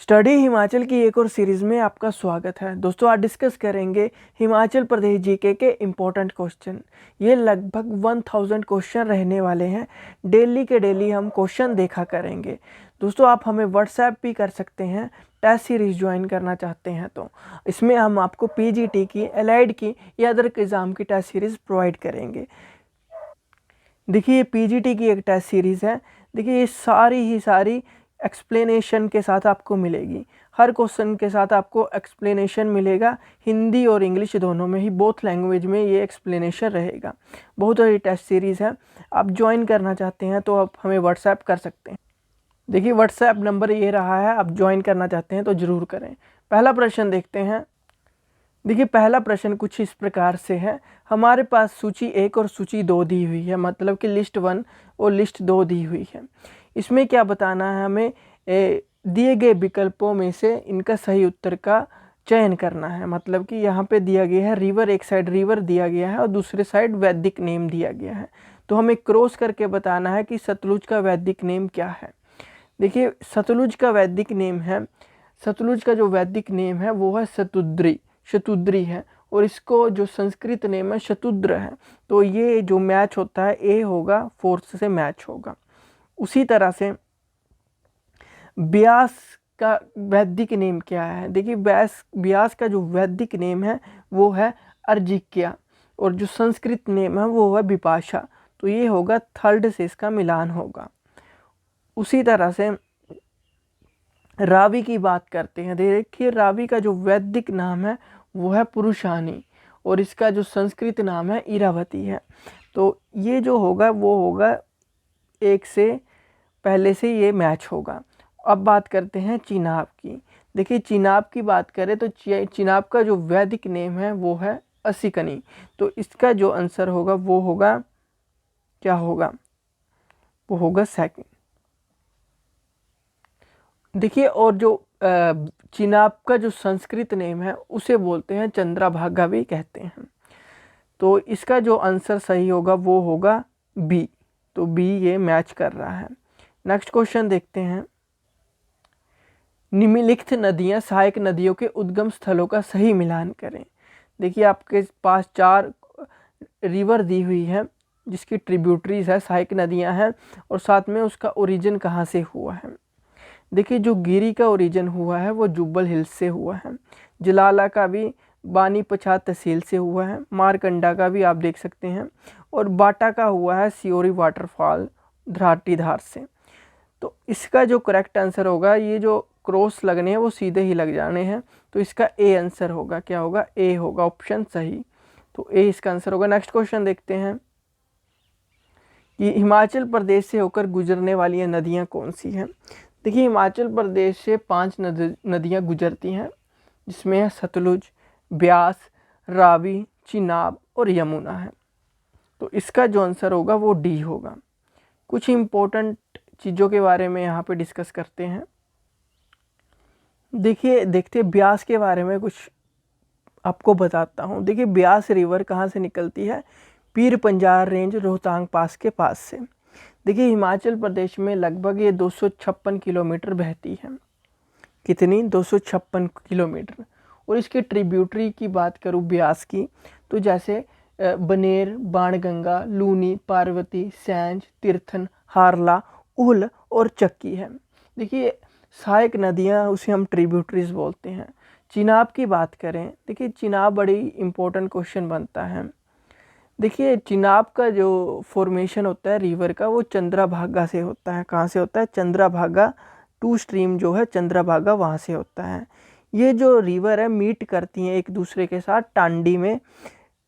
Study Himachal की एक और सीरीज़ में आपका स्वागत है। दोस्तों आज डिस्कस करेंगे हिमाचल प्रदेश जीके के इम्पोर्टेंट क्वेश्चन। ये लगभग 1000 क्वेश्चन रहने वाले हैं। डेली के डेली हम क्वेश्चन देखा करेंगे। दोस्तों आप हमें व्हाट्सएप भी कर सकते हैं। टेस्ट सीरीज़ ज्वाइन करना चाहते हैं तो इसमें हम आपको पीजीटी की, एलाइड की या अदर एग्ज़ाम की टेस्ट सीरीज़ प्रोवाइड करेंगे। देखिए ये पीजीटी की एक टेस्ट सीरीज़ है। देखिए ये सारी एक्सप्लेनेशन के साथ आपको मिलेगी। हर क्वेश्चन के साथ आपको एक्सप्लेनेशन मिलेगा। हिंदी और इंग्लिश दोनों में ही, बोथ लैंग्वेज में ये एक्सप्लेनेशन रहेगा। बहुत सारी टेस्ट सीरीज़ है। आप ज्वाइन करना चाहते हैं तो आप हमें व्हाट्सएप कर सकते हैं। देखिए व्हाट्सएप नंबर ये रहा है, आप ज्वाइन करना चाहते हैं तो ज़रूर करें। पहला प्रश्न देखते हैं। देखिए पहला प्रश्न कुछ इस प्रकार से है। हमारे पास सूची 1 और सूची 2 दी हुई है, मतलब कि लिस्ट 1 और लिस्ट 2 दी हुई है। इसमें क्या बताना है हमें, दिए गए विकल्पों में से इनका सही उत्तर का चयन करना है। मतलब कि यहाँ पे दिया गया है रिवर, एक साइड रिवर दिया गया है और दूसरे साइड वैदिक नेम दिया गया है। तो हमें क्रॉस करके बताना है कि सतलुज का वैदिक नेम क्या है। देखिए सतलुज का वैदिक नेम है, सतलुज का जो वैदिक नेम है वो है शतुद्री है, और इसको जो संस्कृत नेम है शतुद्र है। तो ये जो मैच होता है ए होगा, फोर्थ से मैच होगा। उसी तरह से ब्यास का वैदिक नेम क्या है। देखिए ब्यास का जो वैदिक नेम है वो है अर्जिक्या, और जो संस्कृत नेम है वो है विपाशा। तो ये होगा थर्ड से इसका मिलान होगा। उसी तरह से रावी की बात करते हैं। देखिए रावी का जो वैदिक नाम है वो है पुरुषानी, और इसका जो संस्कृत नाम है इरावती है। तो ये जो होगा वो होगा एक से पहले से ये मैच होगा। अब बात करते हैं चिनाब की। देखिए चिनाब की बात करें तो चिनाब का जो वैदिक नेम है वो है असिकनी। तो इसका जो आंसर होगा वो होगा, क्या होगा, वो होगा सेकंड। देखिए और जो चिनाब का जो संस्कृत नेम है उसे बोलते हैं चंद्रभागा भी कहते हैं। तो इसका जो आंसर सही होगा वो होगा बी। तो बी ये मैच कर रहा है। नेक्स्ट क्वेश्चन देखते हैं। निम्नलिखित नदियां सहायक नदियों के उद्गम स्थलों का सही मिलान करें। देखिए आपके पास 4 रिवर दी हुई है जिसकी ट्रिब्यूटरीज है, सहायक नदियां हैं, और साथ में उसका ओरिजिन कहाँ से हुआ है। देखिए जो गिरी का ओरिजिन हुआ है वो जुब्बल हिल्स से हुआ है। जलाला का भी बानी पछात तहसील से हुआ है। मारकंडा का भी आप देख सकते हैं, और बाटा का हुआ है सियोरी वाटरफॉल धार से। तो इसका जो करेक्ट आंसर होगा, ये जो क्रॉस लगने हैं वो सीधे ही लग जाने हैं, तो इसका ए आंसर होगा, क्या होगा, ए होगा ऑप्शन सही। तो ए इसका आंसर होगा। नेक्स्ट क्वेश्चन देखते हैं कि हिमाचल प्रदेश से होकर गुजरने वाली ये नदियाँ कौन सी हैं। देखिए हिमाचल प्रदेश से 5 नदियाँ गुजरती हैं, जिसमें है सतलुज, ब्यास, रावी, चिनाब और यमुना है। तो इसका जो आंसर होगा वो डी होगा। कुछ इम्पोर्टेंट चीज़ों के बारे में यहाँ पे डिस्कस करते हैं। देखिए देखते ब्यास के बारे में कुछ आपको बताता हूँ। देखिए ब्यास रिवर कहाँ से निकलती है, पीर पंजार रेंज रोहतांग पास के पास से। देखिए हिमाचल प्रदेश में लगभग ये 256 किलोमीटर बहती है। कितनी, 256 किलोमीटर। और इसके ट्रिब्यूटरी की बात करूँ ब्यास की, तो जैसे बनेर, बाणगंगा, लूनी, पार्वती, सैंज, तीर्थन, हारला, उहल और चक्की है। देखिए सहायक नदियाँ उसे हम ट्रिब्यूटरीज बोलते हैं। चिनाब की बात करें, देखिए चिनाब बड़ी इम्पोर्टेंट क्वेश्चन बनता है। देखिए चिनाब का जो फॉर्मेशन होता है रिवर का वो चंद्रभागा से होता है। कहाँ से होता है, चंद्रभागा, 2 स्ट्रीम जो है चंद्रभागा वहाँ से होता है। ये जो रिवर है मीट करती हैं एक दूसरे के साथ टांडी में,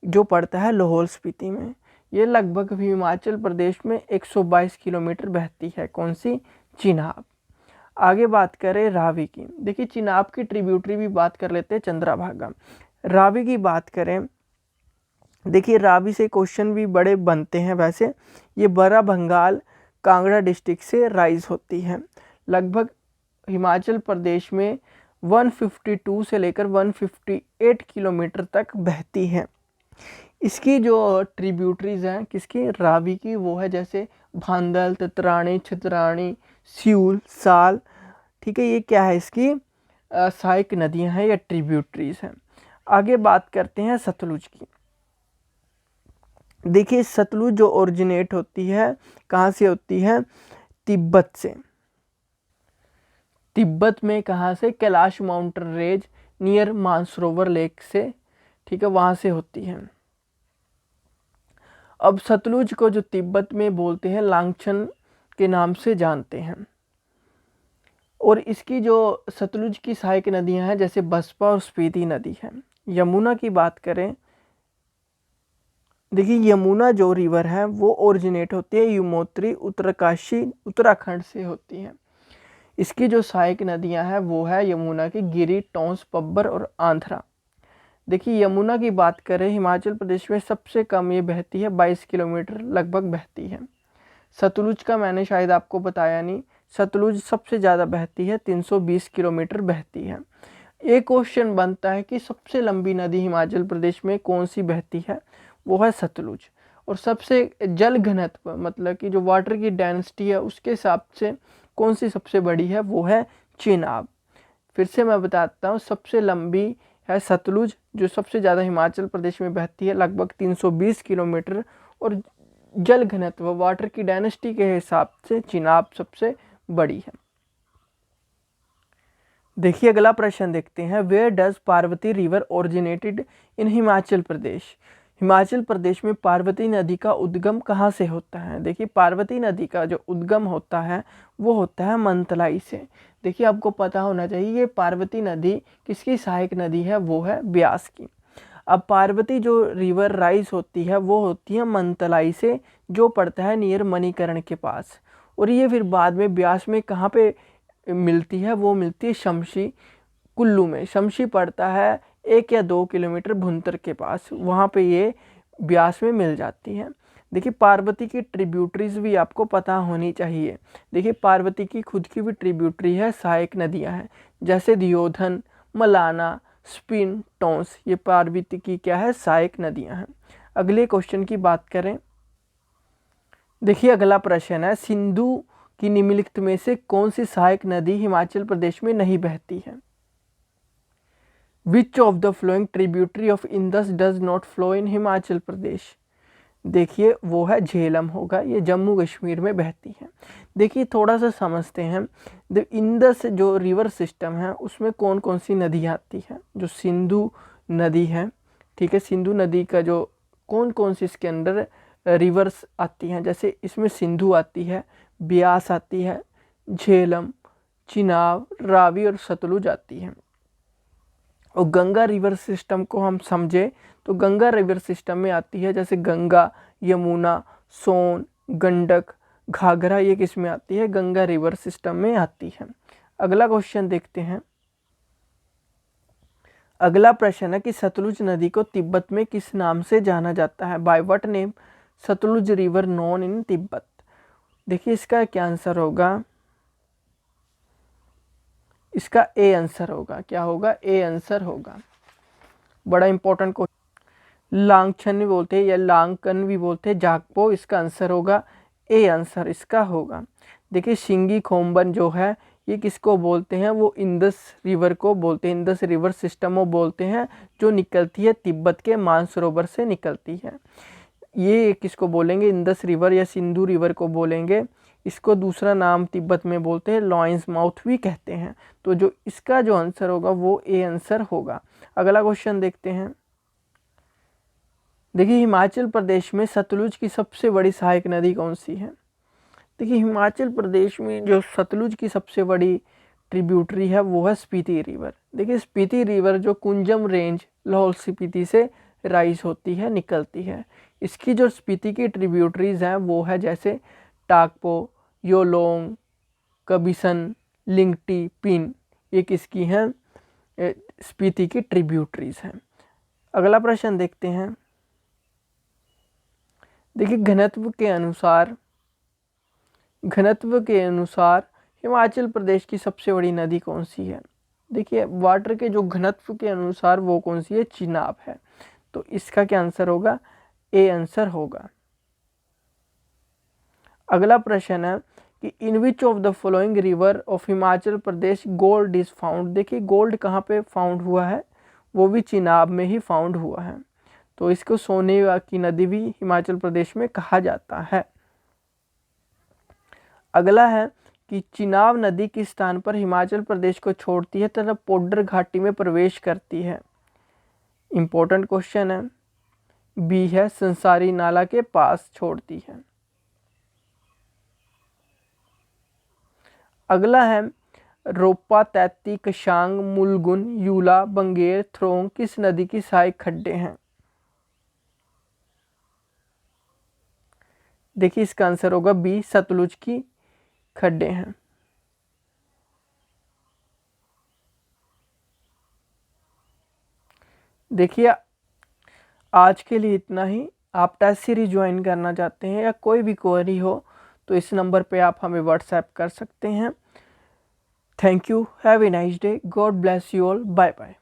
जो पड़ता है लाहौल स्पीति में। ये लगभग हिमाचल प्रदेश में 122 किलोमीटर बहती है। कौन सी, चिनाब। आगे बात करें रावी की। देखिए चिनाब की ट्रिब्यूटरी भी बात कर लेते हैं चंद्रभागा। रावी की बात करें, देखिए रावी से क्वेश्चन भी बड़े बनते हैं। वैसे ये बड़ा भंगाल कांगड़ा डिस्ट्रिक्ट से राइज होती है। लगभग हिमाचल प्रदेश में 152 से लेकर 158 किलोमीटर तक बहती है। इसकी जो ट्रिब्यूटरीज हैं किसकी, रावी की, वो है जैसे भांदल, ततरानी, छतरानी, स्यूल, साल। ठीक है, ये क्या है इसकी सहायक नदियां हैं या ट्रिब्यूटरीज हैं। आगे बात करते हैं सतलुज की। देखिए सतलुज जो ओरिजिनेट होती है कहाँ से होती है? तिब्बत से। तिब्बत में कहाँ से? Kailash mountain range near Mansarovar lake से, ठीक है, वहां से होती है। अब सतलुज को जो तिब्बत में बोलते हैं लांगचन के नाम से जानते हैं। और इसकी जो सतलुज की सहायक नदियां हैं जैसे बसपा और स्पीति नदी है। यमुना की बात करें, देखिए यमुना जो रिवर है वो ओरिजिनेट होती है यमुनोत्री उत्तरकाशी उत्तराखंड से होती है। इसकी जो सहायक नदियां हैं वो है यमुना की गिरी, टोंस, पब्बर और आंध्रा। देखिए यमुना की बात करें, हिमाचल प्रदेश में सबसे कम ये बहती है, 22 किलोमीटर लगभग बहती है। सतलुज का मैंने शायद आपको बताया नहीं, सतलुज सबसे ज़्यादा बहती है, 320 किलोमीटर बहती है। एक क्वेश्चन बनता है कि सबसे लंबी नदी हिमाचल प्रदेश में कौन सी बहती है? वो है सतलुज। और सबसे जल घनत्व मतलब कि जो वाटर की डेंसिटी है उसके हिसाब से कौन सी सबसे बड़ी है? वो है चेनाब। फिर से मैं बताता हूँ, सबसे लंबी है सतलुज जो सबसे ज़्यादा हिमाचल प्रदेश में बहती है लगभग 320 किलोमीटर, और जल घनत्व वाटर की डेंसिटी के हिसाब से चिनाब सबसे बड़ी है। देखिए अगला प्रश्न देखते हैं, where does Parvati river originated in Himachal Pradesh? Himachal Pradesh में पार्वती नदी का उद्गम कहाँ से होता है? देखिए पार्वती नदी का जो उद्गम होता है वो होता है मंतलाई से। देखिए आपको पता होना चाहिए ये पार्वती नदी किसकी सहायक नदी है? वो है ब्यास की। अब पार्वती जो रिवर राइज होती है वो होती है मंतलाई से, जो पड़ता है नियर मणिकर्ण के पास। और ये फिर बाद में ब्यास में कहाँ पे मिलती है? वो मिलती है शमशी कुल्लू में। शमशी पड़ता है 1 या 2 किलोमीटर भुंतर के पास, वहाँ पे ये ब्यास में मिल जाती है। देखिए पार्वती की ट्रिब्यूटरीज भी आपको पता होनी चाहिए। देखिए पार्वती की खुद की भी ट्रिब्यूटरी है, सहायक नदियाँ हैं, जैसे दियोधन, मलाना, स्पिन, टोंस, ये पार्वती की क्या है? सहायक नदियाँ हैं। अगले क्वेश्चन की बात करें, देखिए अगला प्रश्न है, सिंधु की निम्नलिखित में से कौन सी सहायक नदी हिमाचल प्रदेश में नहीं बहती है? Which of the flowing tributary of Indus does not flow in Himachal Pradesh? देखिए वो है झेलम होगा, ये जम्मू कश्मीर में बहती है। देखिए थोड़ा सा समझते हैं, इंदस जो रिवर सिस्टम है उसमें कौन कौन सी नदी आती है? जो सिंधु नदी है, ठीक है, सिंधु नदी का जो कौन कौन सी इसके अंदर रिवर्स आती हैं, जैसे इसमें सिंधु आती है, ब्यास आती है, झेलम, चिनाब, रावी और सतलुज आती है। और गंगा रिवर सिस्टम को हम समझे तो गंगा रिवर सिस्टम में आती है जैसे गंगा, यमुना, सोन, गंडक, घाघरा, ये किस में आती है? गंगा रिवर सिस्टम में आती है। अगला क्वेश्चन देखते हैं। अगला प्रश्न है कि सतलुज नदी को तिब्बत में किस नाम से जाना जाता है? By what name Sutlej river known in Tibet? देखिए इसका क्या आंसर होगा? इसका ए आंसर होगा। क्या होगा? ए आंसर होगा। बड़ा इंपॉर्टेंट क्वेश्चन। लांगचन भी बोलते हैं या लांगकन भी बोलते हैं, जागपो, इसका आंसर होगा ए आंसर इसका होगा। देखिए शिंगी खोम्बन जो है ये किसको बोलते हैं? वो इंदस रिवर को बोलते हैं, इंदस रिवर सिस्टम को बोलते हैं, जो निकलती है तिब्बत के मानसरोवर से निकलती है। ये किसको बोलेंगे? इंदस रिवर या सिंधु रिवर को बोलेंगे। इसको दूसरा नाम तिब्बत में बोलते हैं लॉयंस माउथ भी कहते हैं। तो जो इसका जो आंसर होगा वो ए आंसर होगा। अगला क्वेश्चन देखते हैं। देखिए हिमाचल प्रदेश में सतलुज की सबसे बड़ी सहायक नदी कौन सी है? देखिए हिमाचल प्रदेश में जो सतलुज की सबसे बड़ी ट्रिब्यूटरी है वो है स्पीति रिवर। देखिए स्पीति रिवर जो कुंजम रेंज लाहौल स्पीति से राइज होती है, निकलती है। इसकी जो स्पीति की ट्रिब्यूटरीज हैं वो है जैसे टाकपो, योलोंग, कबिसन, लिंगटी, पिन, ये किसकी हैं? स्पीति की ट्रिब्यूटरीज हैं। अगला प्रश्न देखते हैं। देखिए घनत्व के अनुसार हिमाचल प्रदेश की सबसे बड़ी नदी कौन सी है? देखिए वाटर के जो घनत्व के अनुसार वो कौन सी है? चिनाब है। तो इसका क्या आंसर होगा? ए आंसर होगा। अगला प्रश्न है कि in which of the following river of Himachal Pradesh gold is found. देखिए गोल्ड कहाँ पे फाउंड हुआ है, वो भी चिनाब में ही फाउंड हुआ है। तो इसको सोने की नदी भी हिमाचल प्रदेश में कहा जाता है। अगला है कि चिनाब नदी किस स्थान पर हिमाचल प्रदेश को छोड़ती है तथा पोड्डर घाटी में प्रवेश करती है। इंपॉर्टेंट क्वेश्चन है। बी है संसारी नाला के पास छोड़ती है। अगला है रोपा, तैती, कशांग, मुलगुन, यूला, बंगेर, थ्रोंग किस नदी की सहायक खड्डे हैं। देखिए इसका आंसर होगा बी, सतलुज की खड्डे हैं। देखिए आज के लिए इतना ही। आप टेस्ट सीरीज ज्वाइन करना चाहते हैं या कोई भी क्वेरी हो तो इस नंबर पे आप हमें व्हाट्सएप कर सकते हैं। Thank you, have a nice day, God bless you all, bye bye.